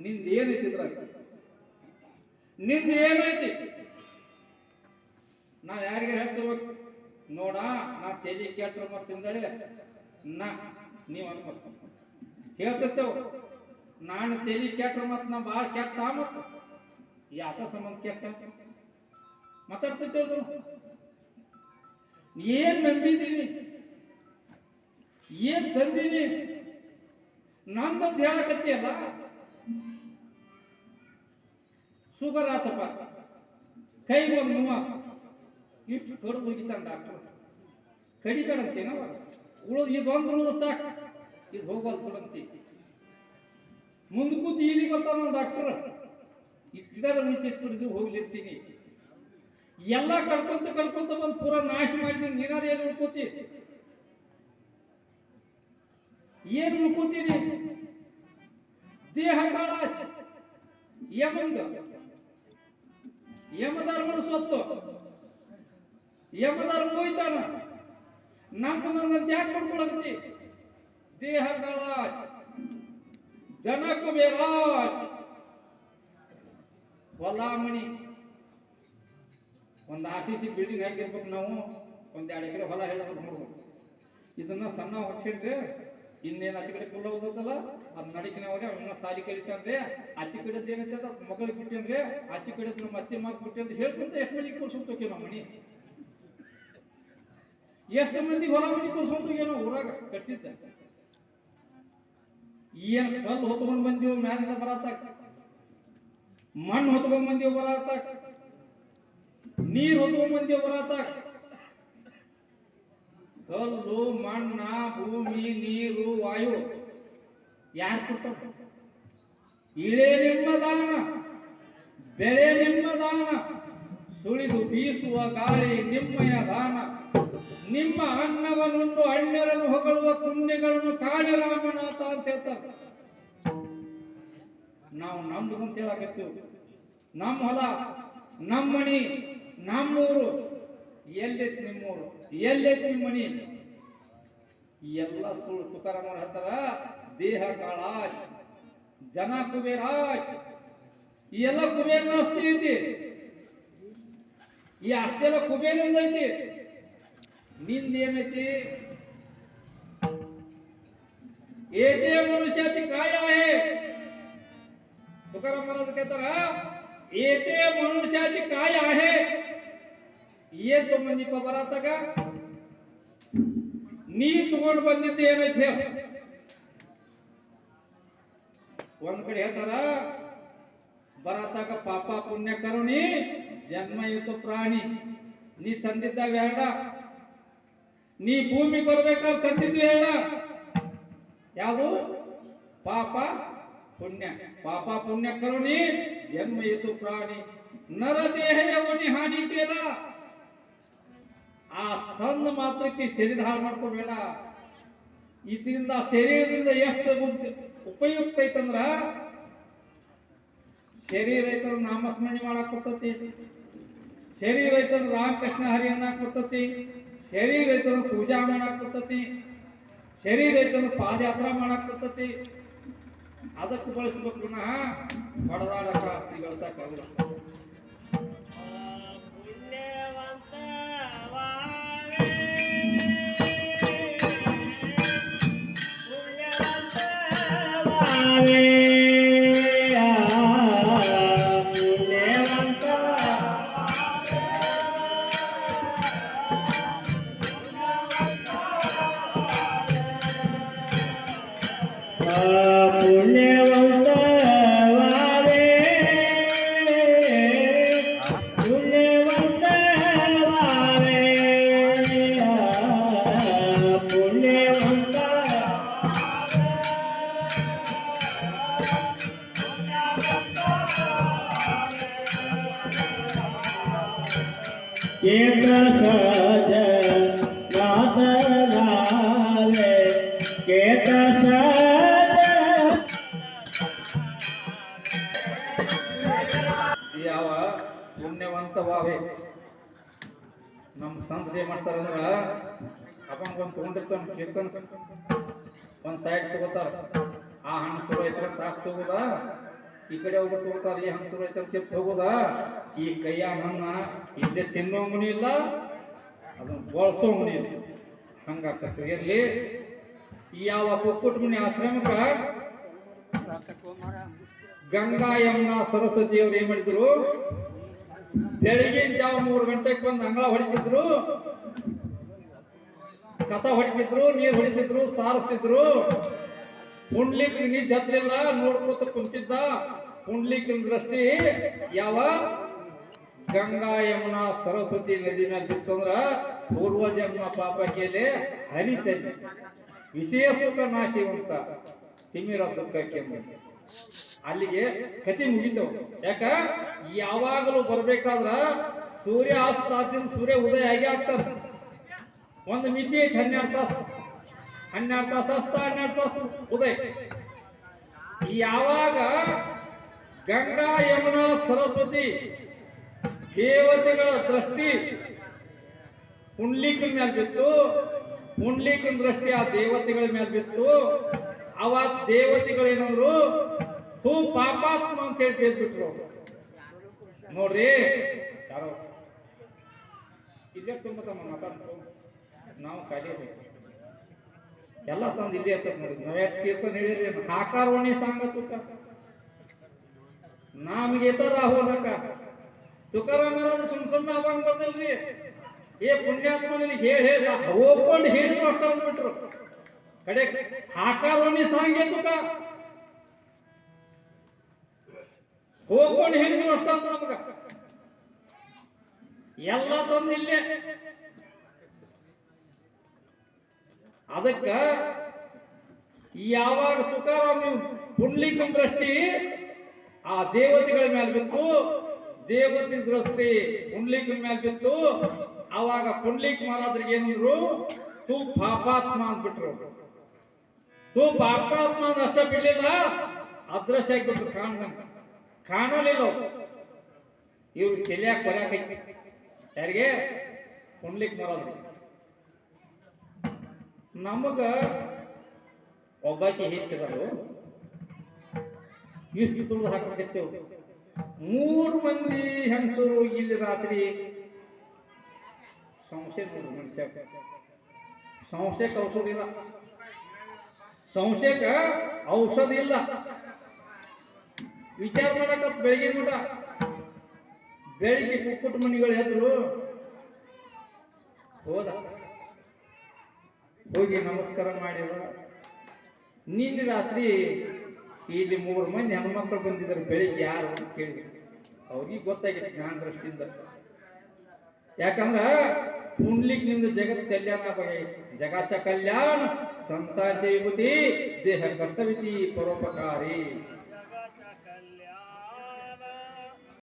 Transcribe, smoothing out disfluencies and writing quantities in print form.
ನಿಂದ ಏನೈತಿ ಇದ್ರಾಗ? ನಿಂದ ಏನೈತಿ? ನಾವ್ ಯಾರಿಗೆ ಹೇಳ್ತಿರ್ಬೇಕು? ನೋಡ, ನಾ ತೆಲಿ ಕೆಟ್ಟ ಮತ್ತಿಂದಲೇ ನಾ ನೀವ್ ಅನ್ಬೇಕು ಹೇಳ್ತಿರ್ತೇವ. ನಾನು ತೆಲಿ ಕೆಟ್ಟ ಮತ್ ನಾ ಭಾಳ ಕೆಟ್ಟ ಮತ್ ಯಾಕ ಸಂಬಂಧ ಕೆಟ್ಟ ಮಾತಾಡ್ತಿರ್ತೇವ. ಏನ್ ನಂಬಿದೀನಿ, ಏನ್ ತಂದೀನಿ ನಂದಂತ ಹೇಳಕತ್ತಿಯಲ್ಲ. ಶುಗರ್ ಆತಪ್ಪ, ಕೈಗೆ ಒಂದು ನೋವ, ಇಷ್ಟು ಕಡ್ದು ಹೋಗಿತ್ತಾನ ಡಾಕ್ಟರ್. ಕಡಿಬೇಡಂತೇನ ಇದೊಂದು ಉಳಿದ ಸಾಕು, ಇದು ಹೋಗೋದು ಕೊಡಂತಿ. ಮುಂದೆ ಕೂತು ಇಲ್ಲಿ ಬರ್ತಾನ ಡಾಕ್ಟರ್, ಇಟ್ಟಿದಾರ ಉಳಿತಿದ್ದು ಹೋಗ್ಲಿರ್ತೀನಿ. ಎಲ್ಲ ಕಳ್ಕೊಂತ ಬಂದು ಪೂರ ನಾಶ ಮಾಡಿದ್ದೀನಿ. ನೀನಾರು ಏನು ಉಳ್ಕೋತಿ? ಏನು ಉಳ್ಕೋತೀನಿ? ದೇಹ ಕಾಳಾಚ ಯಮಂಗ, ಯಮಧರ್ಮನ ಸ್ವತ್ತು, ಯಮಧರ್ಮ ಹೋಯ್ತಾನ. ನನ್ನ ಯಾಕೆ ಮಾಡ್ಕೊಳಕತ್ತಿ? ದೇಹ ಕಾಳಾಚ ಜನಕ ಬೇರಾಜ್ ಹೊಲ ಮಣಿ. ಒಂದು ಆರ್ಸಿಸಿ ಬಿಲ್ಡಿಂಗ್ ಹಾಕಿರ್ಬೇಕು ನಾವು. ಒಂದ್ 2 ಎಕರೆ ಹೊಲ ಹೇಳೋದು ನೋಡ್ಬೇಕು. ಇದನ್ನ ಸಣ್ಣ ಹೊಟ್ಟೆ ಇನ್ನೇನು ಆಚೆ ಕಡೆ ಕುಲ್ಲ ಹೋದಲ್ಲ, ಅದ್ ನಡಿಕಿನವ್ರೆ ಅವನ್ನ ಸಾಲಿ ಕಲಿತಾನ್ರಿ. ಆಚೆ ಕಡೆದ್ ಏನೈತೆ ಅದ್ ಮಗಳಿಗೆ ಬಿಟ್ಟೇನ್ರಿ, ಆಚೆ ಕಡೆದ್ ನಮ್ಮ ಅತ್ತೆ ಮಾತು ಬಿಟ್ಟೇನ್ರಿ ಹೇಳ್ಕೊಂತ ಎಷ್ಟು ಮಂದಿಗೆ ತೋರ್ಸೋತೋಕೆ ನಾವು ಮನಿ? ಎಷ್ಟು ಮಂದಿಗೆ ಹೊಲ ಮನಿ ತೋರ್ಸೋತೋಗೇನೋ ಊರಾಗ ಕಟ್ಟಿದ್ದ. ಏನ್ ಕಲ್ಲು ಹೊತ್ಕೊಂಡ್ ಬಂದೀವಿ ಮ್ಯಾಲಿಂದ ಬರತ್ತಾಕ, ಮಣ್ಣು ಹೊತ್ಕೊಂಡ್ ಬಂದೀವಿ ಬರತ್ತಾಕ, ನೀರ್ ಹೊತ್ಕೊಂಡ್ ಬಂದೀವಿ ಬರತ್ತಾಕ. ಕಲ್ಲು, ಮಣ್ಣ, ಭೂಮಿ, ನೀರು, ವಾಯು ಯಾರು ಕೊಟ್ಟ? ಇಳೆ ನಿಮ್ಮ ದಾನ, ಬೆಳೆ ನಿಮ್ಮ ದಾನ, ಸುಳಿದು ಬೀಸುವ ಗಾಳಿ ನಿಮ್ಮಯ ದಾನ. ನಿಮ್ಮ ಅನ್ನವನ್ನುಂಡು ಅಣ್ಯರನ್ನು ಹೊಗಳುವ ಪುಣ್ಯಗಳನ್ನು ಕಾಳಿ ರಾಮನಾಥ ಅಂತ ಹೇಳ್ತಾರೆ. ನಾವು ನಮ್ದು ಅಂತ ಹೇಳಕತ್ತೀವಿ. ನಮ್ಮ ಹೊಲ, ನಮ್ಮ ಮನಿ, ನಮ್ಮೂರು. ಎಲ್ಲೈತಿ ನಿಮ್ಮೂರು? ಎಲ್ಲೈತಿ ನಿಮ್ಮ ಮನಿ? ಎಲ್ಲ ಸುಳ್ಳು. ತುಕಾರಾಮರು ಹೇಳ್ತಾರ, ದೇಹ ಕಾಳಾಜ್ ಜನ ಕುಬೇರಾಜ್. ಈ ಎಲ್ಲ ಕುಬೇರನ ಆಸ್ತಿ ಐತಿ. ಈ ಆಸ್ತಿ ಎಲ್ಲ ಕುಬೇರಿಂದ ಐತಿ. ನಿಂದೇನೈತಿ? ಏತೇ ಮನುಷ್ಯಾची काय आहे? तुकाराम महाराज कहतार, ಏತೇ ಮನುಷ್ಯಾची काय आहे? ಏತು ಮಂದಿ ಬರಾತಾಗ ನೀ ತಗೊಂಡು ಬಂದಿದ್ದು ಏನೈತೆ? ಒಂದ್ ಕಡೆ ಹೇಳ್ತಾರ, ಬರಾತಾಗ ಪಾಪ ಪುಣ್ಯ ಕರುಣಿ ಜನ್ಮ ಇತ್ತು ಪ್ರಾಣಿ. ನೀ ತಂದಿದ್ದ ಬೇಡ, ನೀ ಭೂಮಿ ಬರ್ಬೇಕಾದ್ರೆ ತಂದಿದ್ವಿ ಬೇಡ. ಯಾವುದು? ಪಾಪ ಪುಣ್ಯ. ಪಾಪ ಪುಣ್ಯ ಕರುಣಿ ಜನ್ಮ ಇತ್ತು ಪ್ರಾಣಿ. ನರ ದೇಹ ಯವನಿ ಹಾನಿ ಕೇಳ. ಆ ತಂದ ಮಾತ್ರಕ್ಕೆ ಶರೀರ ಹಾಳು ಮಾಡ್ಕೋಬೇಡ. ಇದರಿಂದ ಶರೀರದಿಂದ ಎಷ್ಟು ಉಪಯುಕ್ತ ಐತಂದ್ರ, ಶರೀರ ಐತಂದ್ರ ನಾಮಸ್ಮರಣೆ ಮಾಡಕ್ ಕೊಡ್ತತಿ, ಶರೀರ ಐತಂದ್ರ ರಾಮಕೃಷ್ಣ ಹರಿ ಅನ್ನಕ್ ಕೊಡ್ತತಿ, ಶರೀರ ಐತಂದ್ರ ಪೂಜಾ ಮಾಡಕ್ ಕೊಡ್ತತಿ, ಶರೀರ ಐತಂದ್ರ ಪಾದಯಾತ್ರಾ ಮಾಡಕ್ ಕೊಡ್ತತಿ. ಅದಕ್ಕೆ ಬಳಸ್ಬೇಕು. ಹೊಡೆದಾಡಕ ಆಸ್ತಿ ಗಳಿಸಕ್ಕಾಗಲ್ಲ. ಯಾವ ಪುಣ್ಯವಂತವಾವೆ ನಮ್ಮ ಸಂಸ್ಥೆ ಏನ್ ಮಾಡ್ತಾರಂದ್ರ, ಅಪ್ಪಂಗೊಂದು ತಗೊಂಡಿರ್ತಾನ ಕೀರ್ತನ, ಒಂದ್ ಸೈಡ್ ತಗೋತಾರ. ಆ ಹಣ್ಣು ತಗೋ ಇತರ ತಾಸ್ ತಗೋದ, ಈ ಕಡೆ ಹೋಗ್ಬಿಟ್ಟು ಹೋಗ್ತಾರೆ ಹಂತರು ರೈತರ ಕಿತ್ತು ಹೋಗೋದ ಈ ಕೈಯ ಮಣ್ಣ ಇಲ್ಲೇ ತಿನ್ನೋ ಮನಿ ಇಲ್ಲ ಅದನ್ನು ಬಳಸೋ ಮನಿ ಇಲ್ಲ ಹಂಗಾಗ್ತದೆ ಎಲ್ಲಿ ಯಾವ ಕುಕ್ಕುಟ್ ಮನಿ ಆಶ್ರಮಕ್ಕ ಗಂಗಾ ಯಮುನಾ ಸರಸ್ವತಿ ಅವ್ರು ಏನ್ ಮಾಡಿದ್ರು ಬೆಳಿಗಿನ ಜಾವ 3 ಗಂಟೆಗೆ ಬಂದು ಅಂಗಳ ಹೊಡಿತಿದ್ರು ಕಸ ಹೊಡಿತಿದ್ರು ನೀರು ಹೊಡಿತಿದ್ರು ಸಾರಿಸ್ತಿದ್ರು ಪುಂಡ್ಲಿಕ್ ನಿದ್ದೆ ಹತ್ತಲಿಲ್ಲ ನೋಡ್ಕೋತ ಕುಂತಿದ್ದ ಪುಂಡ್ಲಿಕ್ಕಿನ ದೃಷ್ಟಿ ಯಾವ ಗಂಗಾ ಯಮುನಾ ಸರಸ್ವತಿ ನದಿ ಮೇಲೆ ಬಿತ್ತಂದ್ರ ಪೂರ್ವ ಜನ್ಮ ಪಾಪಕ್ಕೆಲೆ ಹರಿತದೆ ವಿಷಯ ಸುಖ ನಾಶಿವಂತ ತಿಮಿರ ದುಃಖಕ್ಕೆ ಅಲ್ಲಿಗೆ ಕತಿ ಮುಗಿತವು ಯಾಕ ಯಾವಾಗಲೂ ಬರ್ಬೇಕಾದ್ರ ಸೂರ್ಯ ಅಸ್ತ ಆದಿಂದ ಸೂರ್ಯ ಉದಯ ಆಗಿ ಆಗ್ತದ ಒಂದು ಮಿತಿ ಐತಿ 12 ತಾಸು 12 ತಾಸು ಅಸ್ತ 12 ತಾಸು ಉದಯ ಯಾವಾಗ ಗಂಗಾ ಯಮುನಾ ಸರಸ್ವತಿ ದೇವತೆಗಳ ದೃಷ್ಟಿ ಪುಂಡ್ಲಿಕನ ಮೇಲೆ ಬಿತ್ತು ಪುಂಡ್ಲಿಕನ ದೃಷ್ಟಿ ಆ ದೇವತೆಗಳ ಮೇಲೆ ಬಿತ್ತು ಅವ ದೇವತೆಗಳೇನಂದ್ರು ತೂ ಪಾಪಾತ್ಮ ಅಂತ ಹೇಳಿ ಬೇದ್ಬಿಟ್ರು ನೋಡ್ರಿ ಯಾರೋ ಇಲ್ಲೇ ತುಂಬ ತಮ್ಮ ಮಾತಾಡ್ತು ನಾವು ಕಲಿಯಬೇಕು ಎಲ್ಲ ತಂದು ಇಲ್ಲೇ ಇರ್ತದೆ ನೋಡಿ ನಾವೇ ಕೀರ್ತನ ಹೇಳಿರಿ ಆಕಾರವಣಿ ಸಾಂಗತುಕ ನಮಗೆ ತರ ಹೋಗಕ ತುಕಾರಾಮರಾಜ ಸುಮ್ಮನೆ ಅವಂಗ ಬಂದಲ್ರಿ ಏ ಪುಣ್ಯಾತ್ಮನಿಗೆ ಹೇಳಿ ಹೋಗ್ಕೊಂಡು ಹೇಳಿದ್ರು ಅಷ್ಟ ಅಂದ್ಬಿಟ್ರು ಕಡೆ ಆಕಾರವಣಿ ಸಾಂಗೆ ತುಕ ಹೋಗ್ಕೊಂಡು ಹೇಳಿದ್ರು ಅಷ್ಟ ಅಂತ ನಮಗ ಎಲ್ಲ ತಂದಿಲ್ಲೇ ಅದಕ್ಕ ಯಾವಾಗ ತುಕಾರಾಮ್ ಪುಂಡ್ಲಿಕನ ದೃಷ್ಟಿ ಆ ದೇವತೆಗಳ ಮೇಲೆ ಬಿತ್ತು ದೇವತೆ ದೃಷ್ಟಿ ಪುಂಡ್ಲಿಕನ ಮೇಲೆ ಬಿತ್ತು ಅವಾಗ ಪುಂಡ್ಲಿಕ್ ಮಹಾರಾಜರಿಗೆ ಏನಂದ್ರು ತೂ ಪಾಪಾತ್ಮ ಅಂದ್ಬಿಟ್ರು ತೂ ಪಾಪಾತ್ಮ ಅಂತ ಅಷ್ಟ ಬಿಡ್ಲಿಲ್ಲ ಅದೃಶ್ಯ ಆಗ್ಬಿಟ್ರು ಕಾಣಲಿಲ್ಲ ಇವ್ರು ಚೆಲ್ಯಾಕ ಕೊಲ್ಯಾಕೈತಿ ಯಾರಿಗೆ ಪುಂಡ್ಲಿಕ್ ಮಹಾರಾಜರಿಗೆ ನಮಗ ಒಬ್ಬಾಕಿ ಹೆಚ್ಚಿದರು ಇಷ್ಟು ತುಳಿದು ಹಾಕಬೇಕಿತ್ತೇವು 3 ಮಂದಿ ಹೆಂಗಸರು ಇಲ್ಲಿ ರಾತ್ರಿ ಸಂಶಯ ನೋಡು ಮನುಷ್ಯಕ್ಕೆ ಸಂಶಯಕ್ಕೆ ಔಷಧ ಇಲ್ಲ ಸಂಶಯಕ್ಕೆ ಔಷಧ ಇಲ್ಲ ವಿಚಾರ ಮಾಡಕ ಬೆಳಗಿನ ಮಠ ಬೆಳಿಗ್ಗೆ ಕುಕ್ಕುಟ ಮನಿಗಳು ಎದ್ರು ಹೋದ ಹೋಗಿ ನಮಸ್ಕಾರ ಮಾಡಿದ ನಿನ್ನೆ ರಾತ್ರಿ ಇಲ್ಲಿ 3 ಮಂದಿ ಹೆಣ್ಮಕ್ಳು ಬಂದಿದ್ದಾರೆ ಬೆಳಿಗ್ಗೆ ಯಾರು ಅಂತ ಕೇಳಿದ್ರು ಅವ್ರಿಗೆ ಗೊತ್ತಾಗಿತ್ತು ಜ್ಞಾನ ದೃಷ್ಟಿಯಿಂದ ಯಾಕಂದ್ರ ಪುಂಡ್ಲಿಕ್ನಿಂದ ಜಗತ್ ಕಲ್ಯಾಣ ಜಗತ್ತ ಕಲ್ಯಾಣ ಸಂತಾನ ವಿಭೂತಿ ದೇಹ ಕರ್ತವಿತಿ ಪರೋಪಕಾರಿ